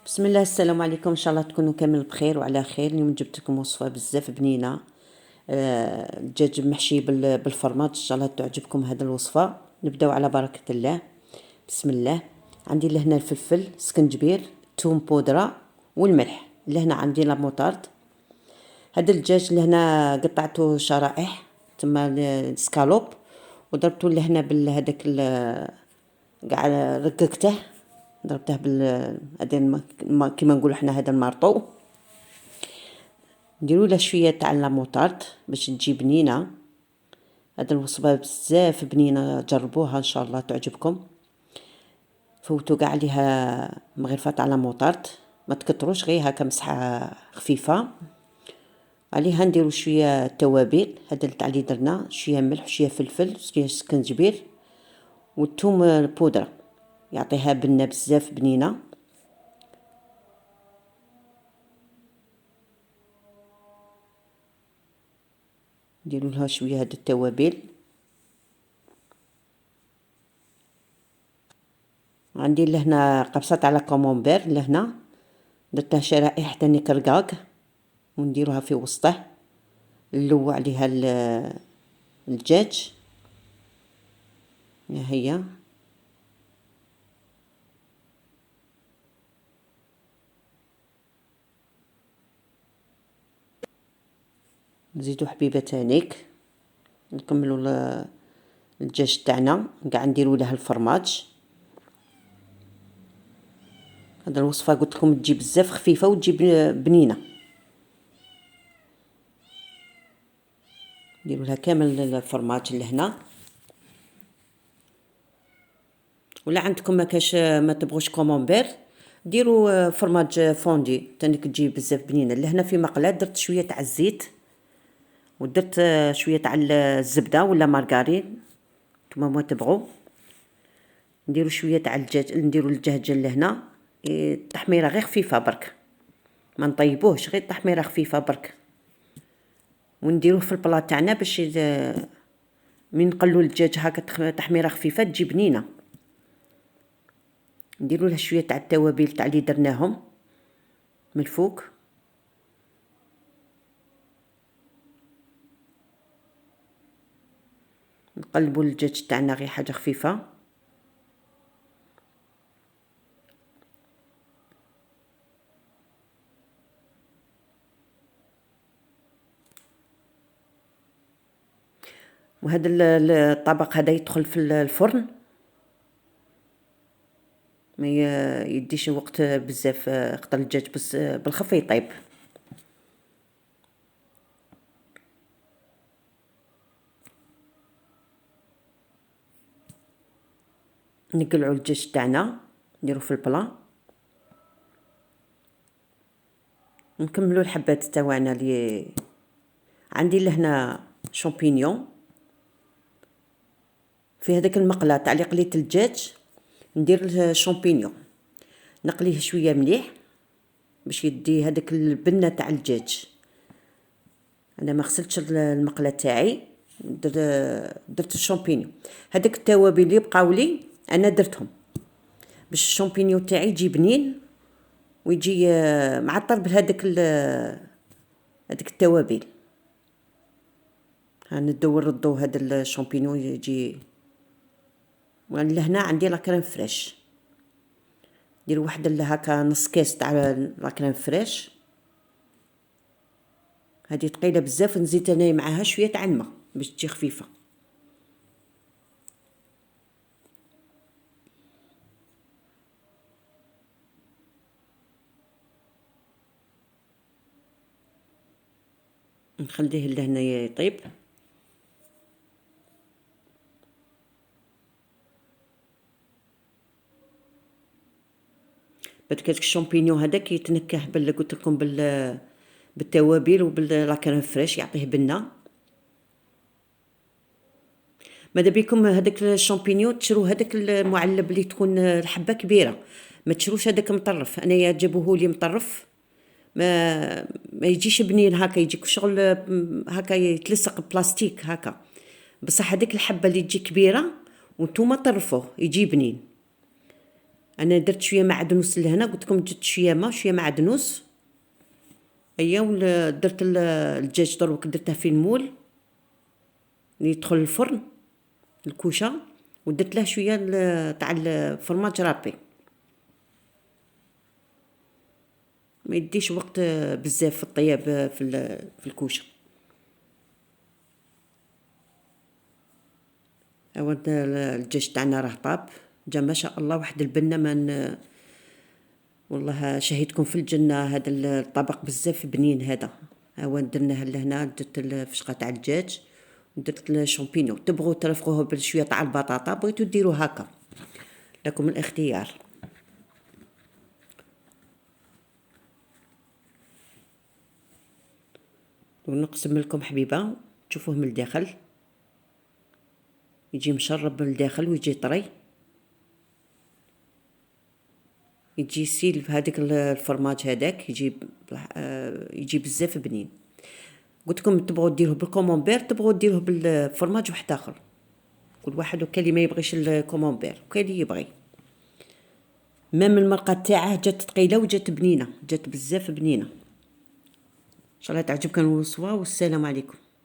بسم الله، السلام عليكم. ان شاء الله تكونوا كامل بخير وعلى خير. اليوم جبت لكم وصفه بزاف بنينه، الدجاج محشي بالفرماج. ان شاء الله تعجبكم هذه الوصفه. نبداو على بركه الله. بسم الله. عندي لهنا الفلفل، سكنجبير، ثوم بودره والملح. لهنا عندي لا موطارد. هذا الدجاج لهنا قطعته شرائح تما السكالوب، وضربته لهنا بالهداك كاع رققته، ضربته هذا كيما نقولوا حنا هذا المارطو. نديروا له شويه تاع لا موطارد باش تجي بنينه. هذه الوصفه بزاف بنينه، جربوها ان شاء الله تعجبكم. فوتوا كاع عليها مغرفه تاع لا موطارد، ما تكتروش، غير هكا مسحه خفيفه. عليها نديروا شويه توابل، هذا تاع اللي درنا، شويه ملح، شويه فلفل، شويه سكنجبير، والثوم البودره، يعطيها بنه بزاف بنينه. نديروا لها شويه هاد التوابل. عندي لهنا قبصات على كومونبير، لهنا درتها شرائح تاني كرقاق، ونديروها في وسطه، نلوع عليها الدجاج. هي نزيدو حبيبه تانيك، نكملوا الدجاج تاعنا كاع، نديروا له الفرماج. هذا الوصفه قلت لكم تجي بزاف خفيفه وتجي بنينه. نديروا لها كامل الفرماج لهنا. ولا عندكم ما كاش ما تبغوش كومونبير، ديروا فرماج فوندي تانيك تجي بزاف بنينه. لهنا في مقله درت شويه تاع الزيت، ودرت شويه تاع الزبده ولا مارغرين، نتوما ما تبغوا. نديروا شويه تاع الدجاج، نديروا الدجاج لهنا تحميره غير خفيفه برك، ما نطيبوهش، غير تحميره خفيفه برك. ونديروه في البلا تاعنا باش من نقلوا الدجاج هكا تحميره خفيفه تجي بنينه. نديروا له شويه تاع التوابل تاع اللي درناهم من الفوق. نقلبوا الدجاج تاعنا غير حاجه خفيفه. وهذا الطبق هذا يدخل في الفرن، ما يديش وقت بزاف، خاطر الدجاج بس بالخف يطيب. نقلعوا الدجاج تاعنا، نديرو في البلا، نكملوا الحبات تاعنا. اللي عندي لهنا شامبينيون في هذاك المقله تاع اللي قليت الدجاج، ندير له شامبينيون، نقليه شويه مليح باش يدي هذاك البنه تاع الدجاج. انا ما غسلتش المقله تاعي، درت الشامبينيون. هذاك التوابل اللي بقاو لي انا درتهم باش الشامبينيون تاعي يجي بنين ويجي معطر بهذاك هذيك التوابل. ندور ردو هذا الشامبينيون يجي. لهنا عندي لا كريم فريش، ندير واحد هكا نص كاس تاع لا كريم فريش، هذه ثقيله بزاف، نزيد انا معاها شويه تاع الماء باش تجي خفيفه. نخليه لهنا يطيب. بعد كذاك الشامبينيون هذاك يتنكه قلت لكم بالتوابل وبال كريم فريش، يعطيه بنه. ماذا بيكم هذاك الشامبينيون تشرو هذاك المعلب اللي تكون الحبه كبيره، ما تشروش هذاك مطرف. انايا جابوه لي مطرف، ما يجيش بنين هكا، يجيك شغل هكا يتلصق بلاستيك هكا. بصح هذيك الحبه اللي تجي كبيره وانتوما طرفوه يجي بنين. انا درت شويه معدنوس لهنا، قلت لكم جبت شويه ما شويه معدنوس. ايا درت الدجاج دروك درته في المول يدخل الفرن الكوشه، ودرت له شويه تاع الفرماج رابي. ما يديش وقت بزاف في الطياب في الكوشه. هو الدجاج تاعنا راه طاب، جا ما شاء الله واحد البنه من والله شهيتكم في الجنه. هذا الطبق بزاف بنين هذا. هو درناه لهنا، درت الفشقه تاع الدجاج ودرت الشامبينيون. تبغوا ترفقوه بشويه تاع البطاطا، بغيتو ديروا هكا، لكم الاختيار. ونقسم لكم حبيبه تشوفوه من الداخل، يجي مشرب من الداخل ويجي طري، يجي سيل بهذيك الفرماج هذاك، يجي بزاف بنين. قلت لكم تبغوا ديروه بالكومونبير، تبغوا ديروه بالفرماج واحد اخر، كل واحد وكاين اللي ما يبغيش الكومونبير وكاين اللي يبغي. ميم المرقه تاعه جات ثقيله وجات بنينه، جات بزاف بنينه. ان شاء الله تعجبكم الوصفه، والسلام عليكم.